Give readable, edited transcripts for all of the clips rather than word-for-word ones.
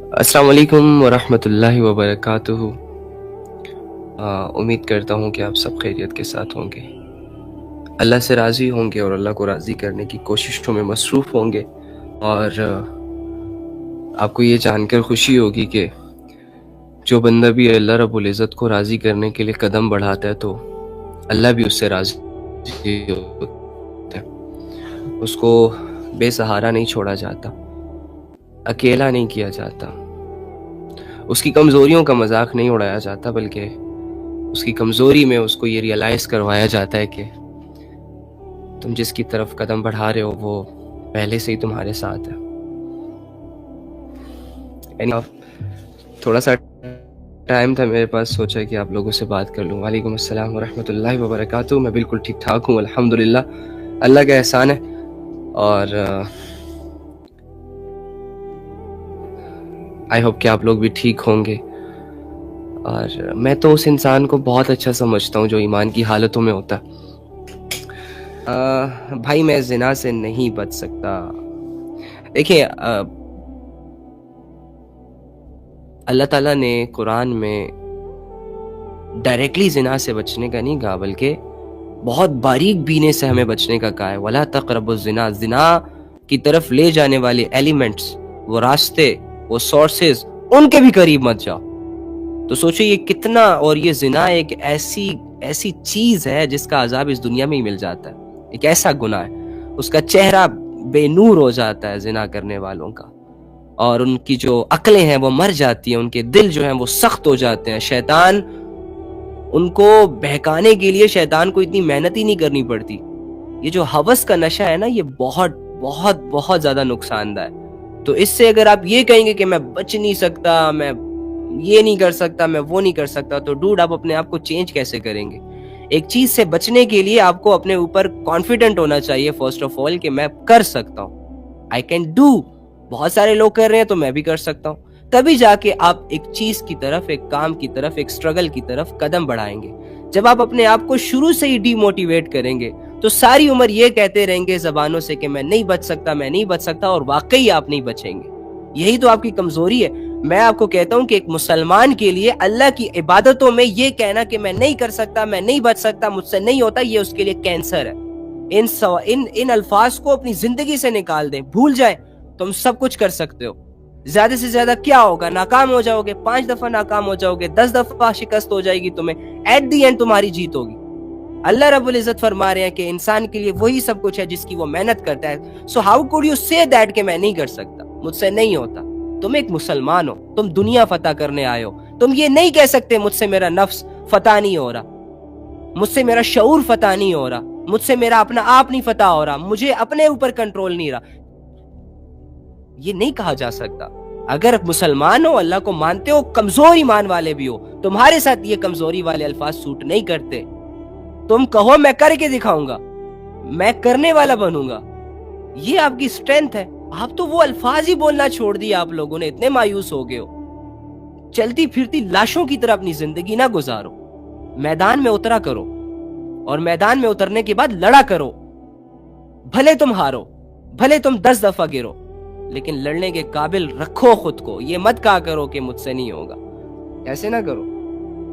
السلام علیکم ورحمۃ اللہ وبرکاتہ۔ امید کرتا ہوں کہ آپ سب خیریت کے ساتھ ہوں گے، اللہ سے راضی ہوں گے اور اللہ کو راضی کرنے کی کوششوں میں مصروف ہوں گے۔ اور آپ کو یہ جان کر خوشی ہوگی کہ جو بندہ بھی اللہ رب العزت کو راضی کرنے کے لیے قدم بڑھاتا ہے تو اللہ بھی اس سے راضی ہوتا ہے۔ اس کو بے سہارا نہیں چھوڑا جاتا، اکیلا نہیں کیا جاتا، اس کی کمزوریوں کا مذاق نہیں اڑایا جاتا، بلکہ اس کی کمزوری میں اس کو یہ ریئلائز کروایا جاتا ہے کہ تم جس کی طرف قدم بڑھا رہے ہو وہ پہلے سے ہی تمہارے ساتھ ہے۔ تھوڑا سا ٹائم تھا میرے پاس، سوچا کہ آپ لوگوں سے بات کر لوں۔ وعلیکم السلام ورحمۃ اللہ وبرکاتہ۔ میں بالکل ٹھیک ٹھاک ہوں الحمدللہ، اللہ کا احسان ہے۔ اور آئی ہوپ کہ آپ لوگ بھی ٹھیک ہوں گے۔ اور میں تو اس انسان کو بہت اچھا سمجھتا ہوں جو ایمان کی حالتوں میں ہوتا ہے۔ بھائی میں زنا سے نہیں بچ سکتا، دیکھیں اللہ تعالیٰ نے قرآن میں ڈائریکٹلی زنا سے بچنے کا نہیں کہا، بلکہ بہت باریک بینے سے ہمیں بچنے کا کہا ہے۔ وَلَا تَقْرَبُوا الزِّنَا، زنا کی طرف لے جانے والے ایلیمنٹس، وہ راستے، وہ سورسز، ان کے بھی قریب مت جاؤ۔ تو سوچو یہ کتنا، اور یہ زنا ایک ایسی چیز ہے جس کا عذاب اس دنیا میں ہی مل جاتا ہے، ایک ایسا گناہ ہے، اس کا چہرہ بے نور ہو جاتا ہے زنا کرنے والوں کا، اور ان کی جو عقلیں ہیں وہ مر جاتی ہیں، ان کے دل جو ہیں وہ سخت ہو جاتے ہیں۔ شیطان ان کو بہکانے کے لیے شیطان کو اتنی محنت ہی نہیں کرنی پڑتی۔ یہ جو ہوس کا نشہ ہے نا، یہ بہت بہت بہت زیادہ نقصان دہ ہے۔ تو اس سے اگر آپ یہ کہیں گے کہ میں بچ نہیں سکتا، میں یہ نہیں کر سکتا، میں وہ نہیں کر سکتا، تو ڈوڈ آپ اپنے آپ کو چینج کیسے کریں گے؟ ایک چیز سے بچنے کے لیے آپ کو اپنے اوپر کانفیڈنٹ ہونا چاہیے فرسٹ آف آل، کہ میں کر سکتا ہوں، آئی کین ڈو۔ بہت سارے لوگ کر رہے ہیں تو میں بھی کر سکتا ہوں۔ تبھی جا کے آپ ایک چیز کی طرف، ایک کام کی طرف، ایک سٹرگل کی طرف قدم بڑھائیں گے۔ جب آپ اپنے آپ کو شروع سے ہی ڈی موٹیویٹ کریں گے تو ساری عمر یہ کہتے رہیں گے زبانوں سے کہ میں نہیں بچ سکتا، میں نہیں بچ سکتا، اور واقعی آپ نہیں بچیں گے۔ یہی تو آپ کی کمزوری ہے۔ میں آپ کو کہتا ہوں کہ ایک مسلمان کے لیے اللہ کی عبادتوں میں یہ کہنا کہ میں نہیں کر سکتا، میں نہیں بچ سکتا، مجھ سے نہیں ہوتا، یہ اس کے لیے کینسر ہے۔ ان الفاظ کو اپنی زندگی سے نکال دیں، بھول جائیں، تم سب کچھ کر سکتے ہو۔ زیادہ سے زیادہ کیا ہوگا؟ ناکام ہو جاؤ گے، 5 دفعہ ناکام ہو جاؤ گے، 10 دفعہ شکست ہو جائے گی تمہیں، ایٹ دی اینڈ تمہاری جیت ہوگی۔ اللہ رب العزت فرما رہے ہیں کہ انسان کے لیے وہی سب کچھ ہے جس کی وہ محنت کرتا ہے۔ سو ہاؤ کوڈ یو سے دیٹ کہ میں نہیں کر سکتا، مجھ سے نہیں ہوتا؟ تم ایک مسلمان ہو، تم دنیا فتح کرنے آئے ہو، تم یہ نہیں کہہ سکتے مجھ سے میرا نفس فتح نہیں ہو رہا، مجھ سے میرا شعور فتح نہیں ہو رہا، مجھ سے میرا اپنا آپ نہیں فتح ہو رہا، مجھے اپنے اوپر کنٹرول نہیں رہا۔ یہ نہیں کہا جا سکتا۔ اگر مسلمان ہو، اللہ کو مانتے ہو، کمزور ایمان والے بھی ہو، تمہارے ساتھ یہ کمزوری والے الفاظ سوٹ نہیں کرتے۔ تم کہو میں کر کے دکھاؤں گا، میں کرنے والا بنوں گا، یہ آپ کی اسٹرینتھ ہے۔ آپ تو وہ الفاظ ہی بولنا چھوڑ دیا، آپ لوگوں نے اتنے مایوس ہو گئے ہو۔ چلتی پھرتی لاشوں کی طرح اپنی زندگی نہ گزارو، میدان میں اترا کرو، اور میدان میں اترنے کے بعد لڑا کرو۔ بھلے تم ہارو، بھلے تم 10 دفعہ گرو، لیکن لڑنے کے قابل رکھو خود کو۔ یہ مت کہا کرو کہ مجھ سے نہیں ہوگا، ایسے نہ کرو۔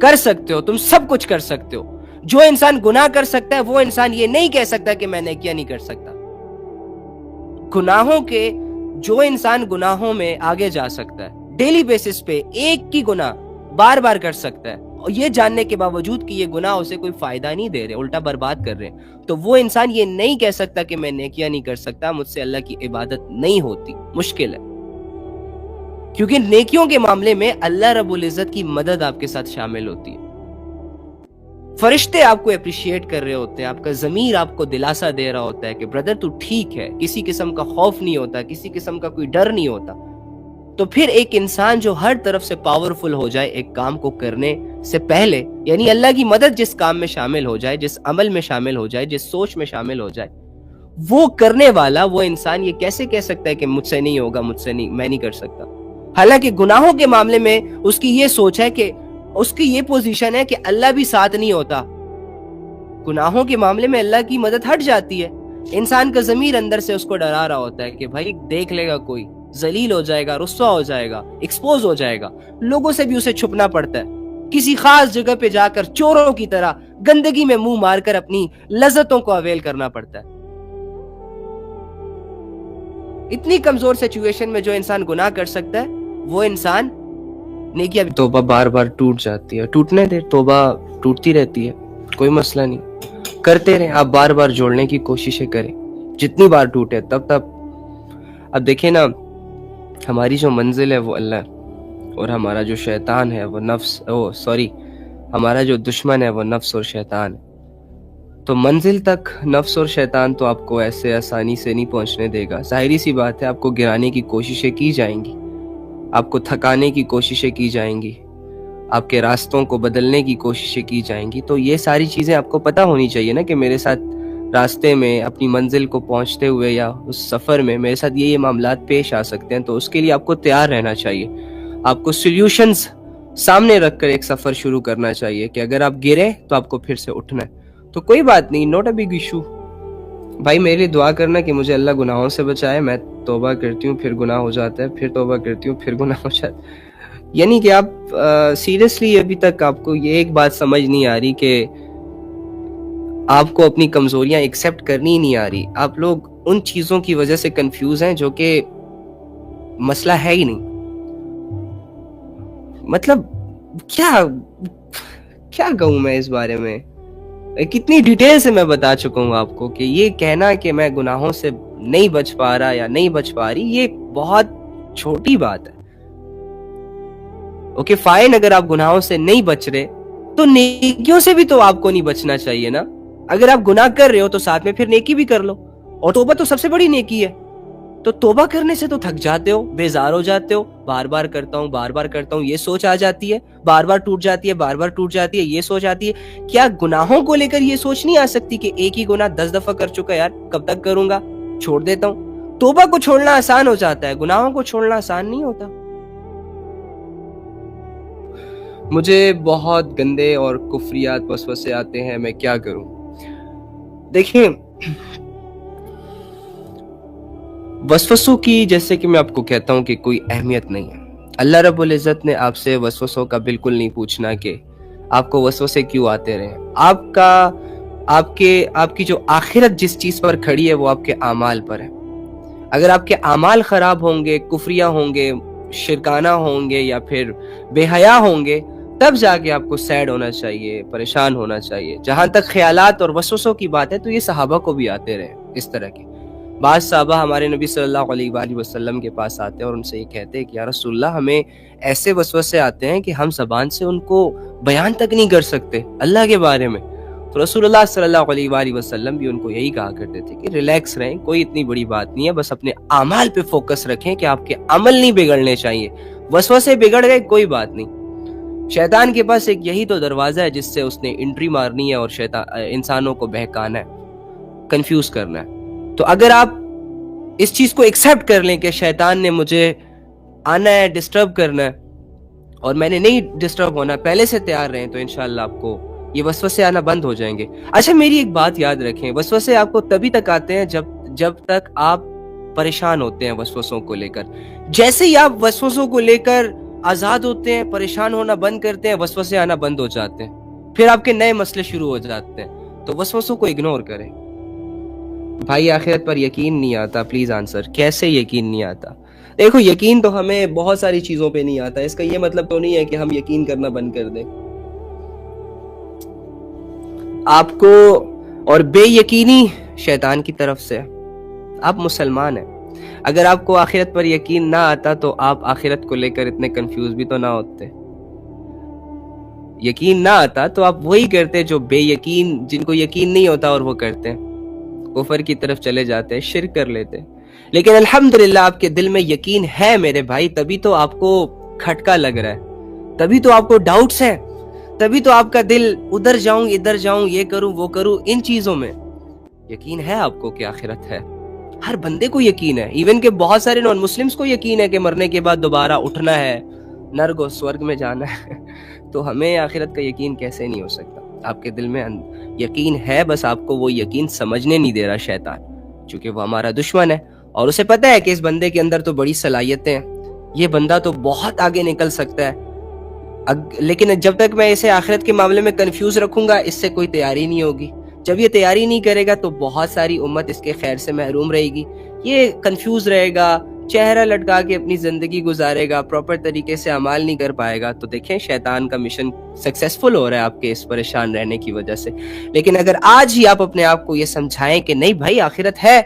کر سکتے ہو، تم سب کچھ کر سکتے ہو۔ جو انسان گناہ کر سکتا ہے وہ انسان یہ نہیں کہہ سکتا کہ میں نیکیاں نہیں کر سکتا۔ گناہوں کے، جو انسان گناہوں میں آگے جا سکتا ہے، ڈیلی بیسس پہ ایک کی گناہ بار بار کر سکتا ہے، اور یہ جاننے کے باوجود کہ یہ گناہ اسے کوئی فائدہ نہیں دے رہے، الٹا برباد کر رہے ہیں، تو وہ انسان یہ نہیں کہہ سکتا کہ میں نیکیاں نہیں کر سکتا، مجھ سے اللہ کی عبادت نہیں ہوتی۔ مشکل ہے، کیونکہ نیکیوں کے معاملے میں اللہ رب العزت کی مدد آپ کے ساتھ شامل ہوتی ہے۔ فرشتے آپ کو اپریشیٹ کر رہے ہوتے ہیں، آپ کا ضمیر آپ کو دلاسا دے رہا ہوتا ہے کہ بردر تو ٹھیک ہے، کسی قسم کا خوف نہیں ہوتا، کسی قسم کا کوئی ڈر نہیں ہوتا۔ تو پھر ایک انسان جو ہر طرف سے پاورفل ہو جائے ایک کام کو کرنے سے پہلے، یعنی اللہ کی مدد جس کام میں شامل ہو جائے، جس عمل میں شامل ہو جائے، جس سوچ میں شامل ہو جائے، وہ کرنے والا، وہ انسان یہ کیسے کہہ سکتا ہے کہ مجھ سے نہیں ہوگا، مجھ سے نہیں، میں نہیں کر سکتا؟ حالانکہ گناہوں کے معاملے میں اس کی یہ سوچ ہے کہ، اس کی یہ پوزیشن ہے کہ اللہ بھی ساتھ نہیں ہوتا۔ گناہوں کے معاملے میں اللہ کی مدد ہٹ جاتی ہے، انسان کا ضمیر اندر سے اس کو ڈرا رہا ہوتا ہے کہ بھائی دیکھ لے گا کوئی، ذلیل ہو جائے گا, رسوا ہو جائے گا, ایکسپوز ہو جائے گا. لوگوں سے بھی اسے چھپنا پڑتا ہے, کسی خاص جگہ پہ جا کر چوروں کی طرح گندگی میں منہ مار کر اپنی لذتوں کو اویل کرنا پڑتا ہے. اتنی کمزور سچویشن میں جو انسان گناہ کر سکتا ہے وہ انسان نیکیاں بھی. توبہ بار بار ٹوٹ جاتی ہے, ٹوٹنے دے, توبہ ٹوٹتی رہتی ہے, کوئی مسئلہ نہیں, کرتے رہیں. آپ بار بار جوڑنے کی کوششیں کریں, جتنی بار ٹوٹے تب. اب دیکھیں نا, ہماری جو منزل ہے وہ اللہ ہے, اور ہمارا جو شیطان ہے وہ ہمارا جو دشمن ہے وہ نفس اور شیطان ہے. تو منزل تک نفس اور شیطان تو آپ کو ایسے آسانی سے نہیں پہنچنے دے گا. ظاہری سی بات ہے, آپ کو گرانے کی کوششیں کی جائیں گی, آپ کو تھکانے کی کوششیں کی جائیں گی, آپ کے راستوں کو بدلنے کی کوششیں کی جائیں گی. تو یہ ساری چیزیں آپ کو پتہ ہونی چاہیے نا کہ میرے ساتھ راستے میں اپنی منزل کو پہنچتے ہوئے یا اس سفر میں میرے ساتھ یہ معاملات پیش آ سکتے ہیں. تو اس کے لیے آپ کو تیار رہنا چاہیے, آپ کو سلیوشنز سامنے رکھ کر ایک سفر شروع کرنا چاہیے کہ اگر آپ گرے تو آپ کو پھر سے اٹھنا ہے. تو کوئی بات نہیں, نوٹ اے بگ ایشو. بھائی میرے لیے دعا کرنا کہ مجھے اللہ گناہوں سے بچائے. میں توبہ کرتی ہوں, پھر گناہ ہو جاتا ہے, پھر توبہ کرتی ہوں, پھر گناہ ہو جاتا ہے. یعنی کہ آپ سیریسلی ابھی تک آپ کو یہ ایک بات سمجھ نہیں آ رہی کہ آپ کو اپنی کمزوریاں ایکسیپٹ کرنی ہی نہیں آ رہی. آپ لوگ ان چیزوں کی وجہ سے کنفیوز ہیں جو کہ مسئلہ ہے ہی نہیں. مطلب کیا کہوں میں اس بارے میں, کتنی ڈیٹیل سے میں بتا چکا ہوں آپ کو کہ یہ کہنا کہ میں گناہوں سے نہیں بچ پا رہا یا نہیں بچ پا رہی, یہ بہت چھوٹی بات ہے. اوکے فائن, اگر آپ گناہوں سے نہیں بچ رہے تو نیکیوں سے بھی تو آپ کو نہیں بچنا چاہیے نا. اگر آپ گناہ کر رہے ہو تو ساتھ میں پھر نیکی بھی کر لو, اور توبہ تو سب سے بڑی نیکی ہے. تو توبہ کرنے سے تو تھک جاتے ہو, بیزار ہو جاتے ہو, بار بار کرتا ہوں یہ سوچ آ جاتی ہے, بار بار ٹوٹ جاتی ہے, یہ سوچ آتی ہے. کیا گناہوں کو لے کر یہ سوچ نہیں آ سکتی کہ ایک ہی گناہ 10 دفعہ کر چکا, یار کب تک کروں گا, چھوڑ دیتا ہوں. توبہ کو چھوڑنا آسان ہو جاتا ہے, گناہوں کو چھوڑنا آسان نہیں ہوتا. مجھے بہت گندے اور کفریات وسوسے آتے ہیں, میں کیا کروں. دیکھیں وسوسوں کی, جیسے کہ میں آپ کو کہتا ہوں کہ کوئی اہمیت نہیں ہے. اللہ رب العزت نے آپ سے وسوسوں کا بالکل نہیں پوچھنا کہ آپ کو وسوسے کیوں آتے رہے. آپ کی جو آخرت جس چیز پر کھڑی ہے وہ آپ کے اعمال پر ہے. اگر آپ کے اعمال خراب ہوں گے, کفریہ ہوں گے, شرکانہ ہوں گے یا پھر بے حیا ہوں گے, تب جا کے آپ کو سیڈ ہونا چاہیے, پریشان ہونا چاہیے. جہاں تک خیالات اور وسوسوں کی بات ہے تو یہ صحابہ کو بھی آتے رہے اس طرح کے. بعض صحابہ ہمارے نبی صلی اللہ علیہ وآلہ وسلم کے پاس آتے ہیں اور ان سے یہ کہتے ہیں کہ یا رسول اللہ, ہمیں ایسے وسوسے آتے ہیں کہ ہم زبان سے ان کو بیان تک نہیں کر سکتے اللہ کے بارے میں. تو رسول اللہ صلی اللہ علیہ وآلہ وسلم بھی ان کو یہی کہا کرتے تھے کہ ریلیکس رہیں, کوئی اتنی بڑی بات نہیں ہے, بس اپنے اعمال پہ فوکس رکھیں کہ آپ کے عمل نہیں بگڑنے چاہیے. وسوسے بگڑ گئے کوئی بات نہیں, شیطان کے پاس ایک یہی تو دروازہ ہے جس سے اس نے انٹری مارنی ہے اور انسانوں کو بہکانا ہے, کنفیوز کرنا ہے. تو اگر آپ اس چیز کو ایکسیپٹ کر لیں کہ شیطان نے مجھے آنا ہے, ڈسٹرب کرنا ہے, اور میں نے نہیں ڈسٹرب ہونا, پہلے سے تیار رہیں, تو انشاءاللہ آپ کو یہ وسوسے آنا بند ہو جائیں گے. اچھا میری ایک بات یاد رکھیں, وسوسے آپ کو تبھی تک آتے ہیں جب تک آپ پریشان ہوتے ہیں وسوسوں کو لے کر. جیسے ہی آپ وسوسوں کو لے کر آزاد ہوتے ہیں, پریشان ہونا بند کرتے ہیں, وسوسے آنا بند ہو جاتے ہیں, پھر آپ کے نئے مسئلے شروع ہو جاتے ہیں. تو وسوسوں کو اگنور کریں. بھائی آخرت پر یقین نہیں آتا, پلیز آنسر, کیسے یقین نہیں آتا؟ دیکھو یقین تو ہمیں بہت ساری چیزوں پہ نہیں آتا, اس کا یہ مطلب تو نہیں ہے کہ ہم یقین کرنا بند کر دیں. آپ کو اور بے یقینی شیطان کی طرف سے. آپ مسلمان ہیں, اگر آپ کو آخرت پر یقین نہ آتا تو آپ آخرت کو لے کر اتنے کنفیوز بھی تو نہ ہوتے. یقین نہ آتا تو آپ وہی کرتے جو بے یقین, جن کو یقین نہیں ہوتا اور وہ کرتے ہیں, کفر کی طرف چلے جاتے, شرک کر لیتے. لیکن الحمدللہ آپ کے دل میں یقین ہے میرے بھائی, تبھی تو آپ کو کھٹکا لگ رہا ہے, تبھی تو آپ کو ڈاؤٹس ہیں, تبھی تو آپ کا دل ادھر جاؤں ادھر جاؤں, یہ کروں وہ کروں, ان چیزوں میں یقین ہے آپ کو کہ آخرت ہے. ہر بندے کو یقین ہے, ایون کہ بہت سارے نان مسلمز کو یقین ہے کہ مرنے کے بعد دوبارہ اٹھنا ہے, نرگ و سورگ میں جانا ہے. تو ہمیں آخرت کا یقین کیسے نہیں ہو سکتا؟ آپ کے دل میں یقین ہے, بس آپ کو وہ یقین سمجھنے نہیں دے رہا شیطان, چونکہ وہ ہمارا دشمن ہے اور اسے پتا ہے کہ اس بندے کے اندر تو بڑی صلاحیتیں ہیں, یہ بندہ تو بہت آگے نکل سکتا ہے, لیکن جب تک میں اسے آخرت کے معاملے میں کنفیوز رکھوں گا اس سے کوئی تیاری نہیں ہوگی. جب یہ تیاری نہیں کرے گا تو بہت ساری امت اس کے خیر سے محروم رہے گی. یہ کنفیوز رہے گا, چہرہ لٹکا کے اپنی زندگی گزارے گا, پراپر طریقے سے عمل نہیں کر پائے گا. تو دیکھیں شیطان کا مشن سکسیسفل ہو رہا ہے آپ کے اس پریشان رہنے کی وجہ سے. لیکن اگر آج ہی آپ اپنے آپ کو یہ سمجھائیں کہ نہیں بھائی آخرت ہے,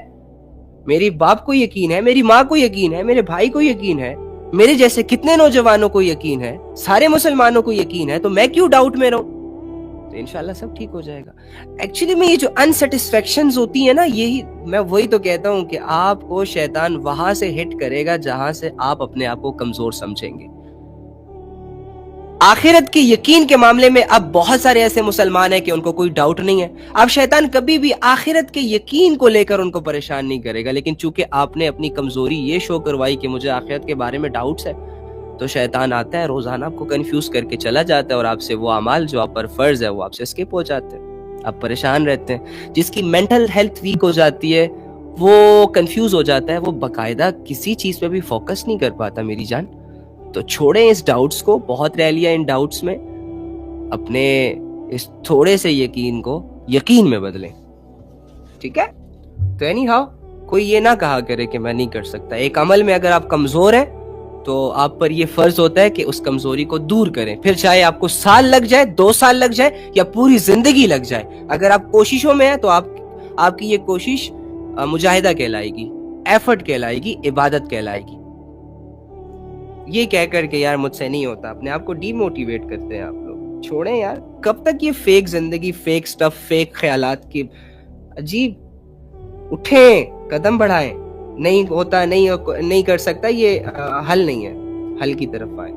میری باپ کو یقین ہے, میری ماں کو یقین ہے, میرے بھائی کو یقین ہے, میرے جیسے کتنے نوجوانوں کو یقین ہے, سارے مسلمانوں کو یقین ہے, تو میں کیوں ڈاؤٹ میں رہوں, تو انشاءاللہ سب ٹھیک ہو جائے گا. ایکچولی میں یہ جو انسیٹسفیکشنز ہوتی ہیں نا, یہی میں وہی تو کہتا ہوں کہ آپ کو شیطان وہاں سے ہٹ کرے گا جہاں سے آپ اپنے آپ کو کمزور سمجھیں گے. آخرت کے یقین کے معاملے میں اب بہت سارے ایسے مسلمان ہیں کہ ان کو کوئی ڈاؤٹ نہیں ہے. اب شیطان کبھی بھی آخرت کے یقین کو لے کر ان کو پریشان نہیں کرے گا, لیکن چونکہ آپ نے اپنی کمزوری یہ شو کروائی کہ مجھے آخرت کے بارے میں ڈاؤٹس ہے, تو شیطان آتا ہے روزانہ آپ کو کنفیوز کر کے چلا جاتا ہے, اور آپ سے وہ اعمال جو آپ پر فرض ہے وہ آپ سے اسکپ ہو جاتے ہیں, آپ پریشان رہتے ہیں. جس کی مینٹل ہیلتھ ویک ہو جاتی ہے وہ کنفیوز ہو جاتا ہے, وہ باقاعدہ کسی چیز پہ بھی فوکس نہیں کر پاتا میری جان. تو چھوڑیں اس ڈاؤٹس کو, بہت رہ لیا ان ڈاؤٹس میں, اپنے اس تھوڑے سے یقین کو یقین میں بدلیں, ٹھیک ہے. تو اینی ہاؤ کوئی یہ نہ کہا کرے کہ میں نہیں کر سکتا. ایک عمل میں اگر آپ کمزور ہیں تو آپ پر یہ فرض ہوتا ہے کہ اس کمزوری کو دور کریں, پھر چاہے آپ کو سال لگ جائے, 2 سال لگ جائے, یا پوری زندگی لگ جائے. اگر آپ کوششوں میں ہیں تو آپ کی یہ کوشش مجاہدہ کہلائے گی, ایفرٹ کہلائے گی, عبادت کہلائے گی. یہ کہہ کر کہ یار مجھ سے نہیں ہوتا, اپنے آپ کو ڈی موٹیویٹ کرتے ہیں آپ لوگ. چھوڑیں یار, کب تک یہ فیک زندگی, فیک سٹف, فیک خیالات کی عجیب. اٹھیں, قدم بڑھائیں. نہیں ہوتا, نہیں کر سکتا, یہ حل نہیں ہے, حل کی طرف آئیں.